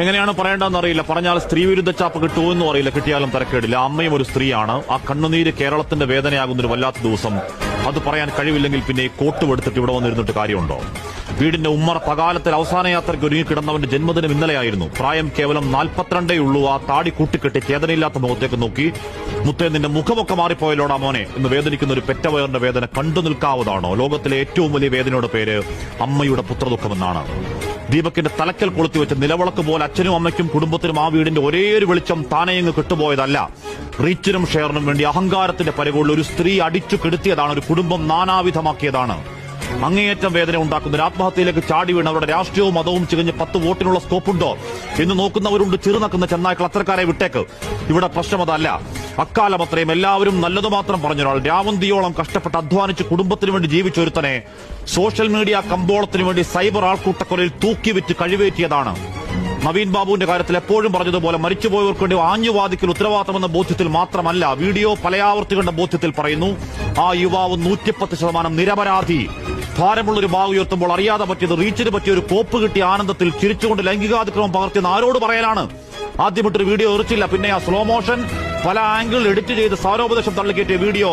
എങ്ങനെയാണ് പറയേണ്ടതെന്ന് അറിയില്ല. പറഞ്ഞാൽ സ്ത്രീവിരുദ്ധ ചാപ്പ് കിട്ടുമെന്നും അറിയില്ല. കിട്ടിയാലും തരക്കേടില്ല. അമ്മയും ഒരു സ്ത്രീയാണ്. ആ കണ്ണുനീര് കേരളത്തിന്റെ വേദനയാകുന്നൊരു വല്ലാത്ത ദിവസം. അത് പറയാൻ കഴിവില്ലെങ്കിൽ പിന്നെ ഈ കോട്ടുവെടുത്തിട്ട് ഇവിടെ വന്നിരുന്നിട്ട് കാര്യമുണ്ടോ? വീടിന്റെ ഉമ്മറ പകാലത്തിൽ അവസാന യാത്രയ്ക്ക് ഒരുങ്ങിക്കിടന്നവന്റെ ജന്മദിനം ഇന്നലെയായിരുന്നു. പ്രായം കേവലം 42 ഉള്ളൂ. ആ താടി കൂട്ടിക്കെട്ടി ചേതനയില്ലാത്ത മുഖത്തേക്ക് നോക്കി, മുത്തേ നിന്റെ മുഖമൊക്കെ മാറിപ്പോയല്ലോടാ മോനെ എന്ന് വേദനിക്കുന്ന ഒരു പെറ്റവയറിന്റെ വേദന കണ്ടു നിൽക്കാവുന്നതാണോ? ലോകത്തിലെ ഏറ്റവും വലിയ വേദനയുടെ പേര് അമ്മയുടെ പുത്രദുഃഖമെന്നാണ്. ദീപകിന്റെ തലക്കൽ കൊളുത്തിവെച്ച നിലവിളക്ക് പോലെ അച്ഛനും അമ്മയ്ക്കും കുടുംബത്തിനും ആ വീടിന്റെ ഒരേ ഒരു വെളിച്ചം താനെയങ്ങ് കിട്ടുപോയതല്ല. റീച്ചിനും ഷെയറിനും വേണ്ടി അഹങ്കാരത്തിന്റെ പരകളിൽ ഒരു സ്ത്രീ അടിച്ചു കെടുത്തിയതാണ്. ഒരു കുടുംബം നാനാവിധമാക്കിയതാണ്. അങ്ങേയറ്റം വേദന ഉണ്ടാക്കുന്ന ഒരു ആത്മഹത്യയിലേക്ക് ചാടി വീണ് അവരുടെ രാഷ്ട്രീയവും മതവും ചികഞ്ഞ് 10 വോട്ടിനുള്ള സ്കോപ്പുണ്ടോ എന്ന് നോക്കുന്നവരുണ്ട്. ചെറുനക്കുന്ന ചെന്നായ്ക്കൾ. അത്തരക്കാരെ വിട്ടേക്ക്. ഇവിടെ പ്രശ്നം അതല്ല. അക്കാലം അത്രയും എല്ലാവരും നല്ലതു മാത്രം പറഞ്ഞൊരാൾ, രാവന്തിയോളം കഷ്ടപ്പെട്ട് അധ്വാനിച്ച് കുടുംബത്തിന് വേണ്ടി ജീവിച്ചൊരുത്തനെ സോഷ്യൽ മീഡിയ കമ്പോളത്തിന് വേണ്ടി സൈബർ ആൾക്കൂട്ടക്കൊലയിൽ തൂക്കിവിറ്റ് കഴിവേറ്റിയതാണ്. നവീൻ ബാബുവിന്റെ കാര്യത്തിൽ എപ്പോഴും പറഞ്ഞതുപോലെ മരിച്ചുപോയവർക്ക് വേണ്ടി ആഞ്ഞുവാദിക്കൽ ഉത്തരവാദിത്തമെന്ന ബോധ്യത്തിൽ മാത്രമല്ല, വീഡിയോ പലയാവർത്തി കണ്ട ബോധ്യത്തിൽ പറയുന്നു. ആ യുവാവ് 110% നിരപരാധി. ഭാരമുള്ളൊരു ബാഗ് ഉയർത്തുമ്പോൾ അറിയാതെ പറ്റിയത്, റീച്ചിന് പറ്റിയ ഒരു കോപ്പ് കിട്ടിയ ആനന്ദത്തിൽ ചിരിച്ചുകൊണ്ട് ലൈംഗികാതിക്രമം പകർത്തിയെന്ന് ആരോട് പറയാനാണ്? ആദ്യമിട്ടൊരു വീഡിയോ എറിച്ചില്ല. പിന്നെ ആ സ്ലോ മോഷൻ പല ആംഗിളിൽ എഡിറ്റ് ചെയ്ത് സാരോപദേശം തള്ളിക്കയറ്റിയ വീഡിയോ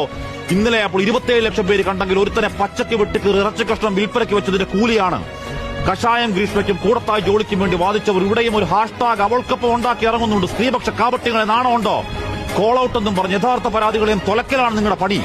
ഇന്നലെ അപ്പോൾ 27 ലക്ഷം പേര് കണ്ടെങ്കിൽ ഒരുത്തനെ പച്ചയ്ക്ക് വെട്ടിക്കീറി ഇറച്ചി കഷ്ണം വിൽപ്പനയ്ക്ക് വെച്ചതിന്റെ കൂലിയാണ്. കഷായം ഗ്രീഷ്മയ്ക്കും കൂടത്തായി ജോലിക്കും വേണ്ടി വാദിച്ചവർ ഇവിടെയും ഒരു ഹാഷ്ടാഗ് അവൾക്കൊപ്പം ഉണ്ടാക്കി ഇറങ്ങുന്നുണ്ട്. സ്ത്രീപക്ഷ കാപട്യങ്ങളെ നാണമുണ്ടോ? കോൾ ഔട്ട് എന്നും പറഞ്ഞ് യഥാർത്ഥ പരാതികളെയും തൊലക്കലാണ് നിങ്ങളുടെ പണി.